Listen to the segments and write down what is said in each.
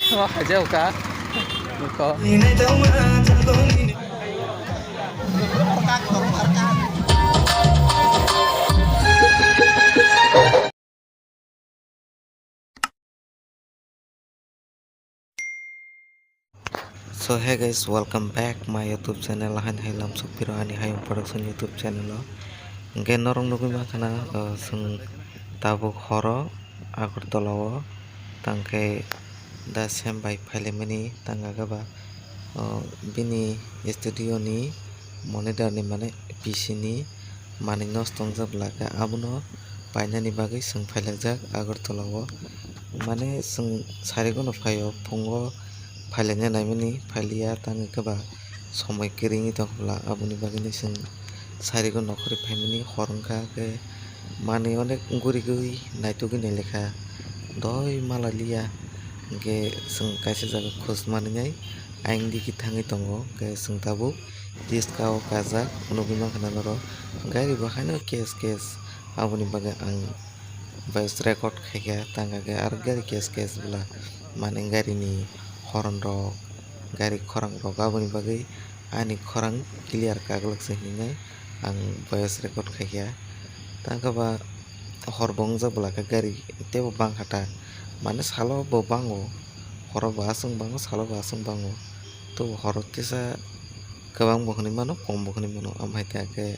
Jauh kah? Kok. So hey guys, welcome back my YouTube channel. Han Hailam Supiro ani Hayam Production YouTube channel. Gen norong nugui makana sung tabuk horo Agartala tangke da sem by Palimini tangagaba bini studio ni monitor ni mane PC ni mani nostong jablaka abuno painani bagui sung phailajak Agartala mane sung sarigono phaio pungo failanya naimani failia tangi keba somoi keringi tongla abuni bagini sing sarigo nokori family horongka ke mani onek guri guri naitugi nelekha doi malalia ge sing kaisa jaga khos mani nai aing diki thangi tongo ke sing tabu diskao kaza unugi makhana noro gari bakhano kes abuni baga ang voice record khaika tanga ge ar gari kes bula mani gari ni horong rok gari khorang rok aboni bagui ani khorang clear kaglak sehingga ang voice record khaika tangkaba horbong jabla ka gari tebo bang hata mane salo bo bango horo ba asung bango salo ba asung bango to horo tisa kabang bokhni mano kom bokhni mano amhai ta ke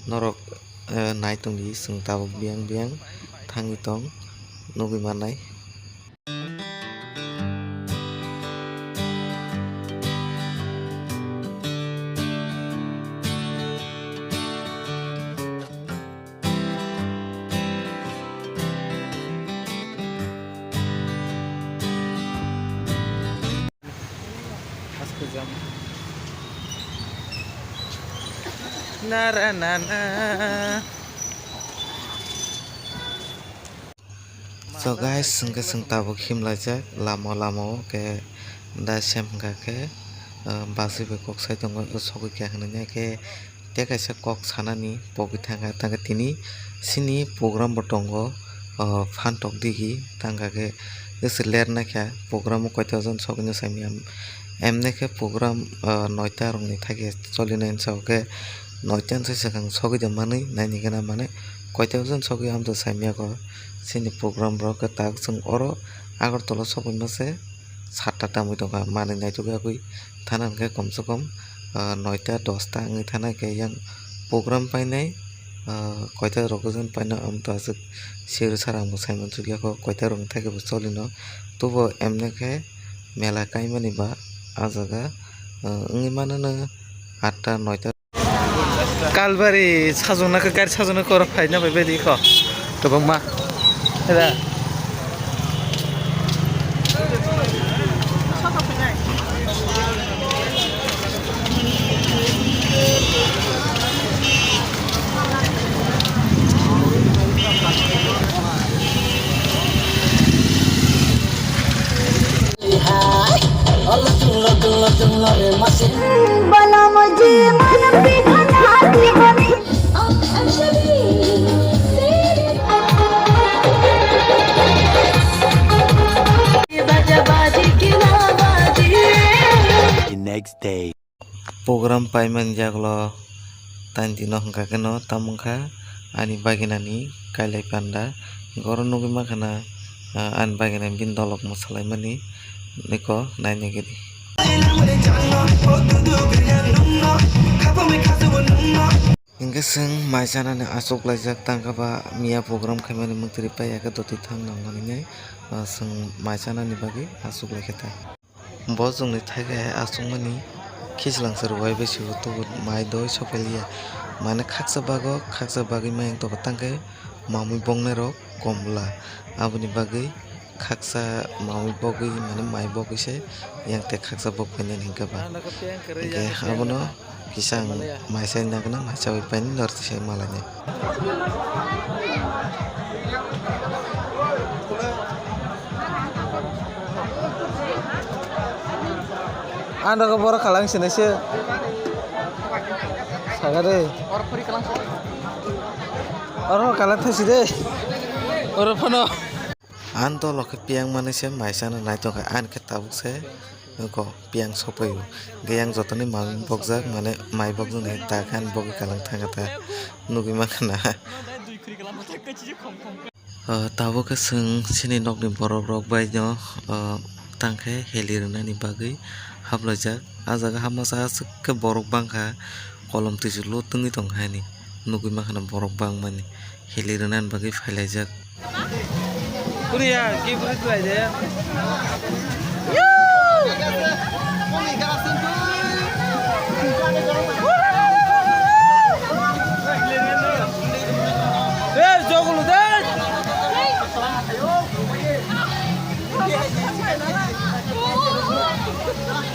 norok naitung di sung tabo biang thangi tong nugi manai Jam. Nara nana. So guys, sung tabuk himlajak lama ke da sem ke basi be kok sai tongo sogui kya hananya ke te kaisa kok sanani pogi thanga tanga tini sini program botongo phantok digi tanga ke ler na kya program koita jon sogni samiam emne ke program 9ta rong ni thake cholina insao ke 9ta sai sakang sogui de mani naini gana mane koita jon sogui amdo samia ko sini program rok ke tak sung oro Agartala sogui mase 7ta tamui tonga mani naituga gui thanan ke komse kom 9ta 10ta ngi thana ke yang program painai koita rokojon paina amto asuk siru sarang mo saimon chugya ko koita rong thake bo cholino tubo emne ke mela kaimani ba ajaga ngi manana 8ta 9ta Kalbari sajona ke gari sajona kor faina bai bedi ko. Tobang ma. Ada. बला मुझे मन पिघलाती हमें The next day. program paiman jaglo tanti no hangka keno tamungkha ani baginani kailai panda goron nugi makhana an bagina bin dolok masalai mani niko naine gidi hingga seng maisana ne asok lajak tangkaba mia program khaimani mungtri paya ka doti thang nangmani ne seng maisana ni bagi asok laikhata bo jongni thaige asok mani khichlang sar wai besi to mai doi sopelia mane khaksa bagi mayang to tangke mamui bongne ro komla abuni bagi khaksa mamui bogi mane mai bogi se yang te khaksa bog penen hingkaba ge abono kisang mai sen nagna mai chawi pen norti se malanya Anda ke bora kalang sini sih. Sagade. Orang kalang tuh sih deh. Orang pano. An to lo ke piang mane se mai sana nai to ka an ke tabuk se ko piang sopayo geyang jotoni mang bokjak mane mai bokjak ne ta kan bok kalang thangata nugi makana tabo ke sing sini nok ni borok rok bai no tangke helirna ni bagui hablajak ajaga hamasa ke borok bangkha kolom tisi lo tungi tong hani nugi makana borok bang mani helirna ni bagui phailajak Kuria, gibur itu aja. Jogul deh.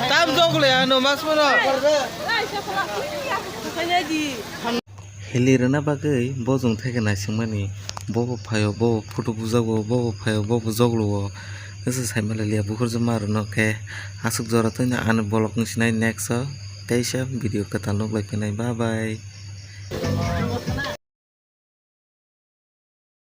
Tam jogul ya, no mas mana? helirna bagui bojong theke naisingmani bobo phayo bobo photo bujago bobo phayo bobo joglo ese saimala liya bukhur jama no ke asuk jora tanya an bolok ngi sinai next teisa video kata nok lai bye bye.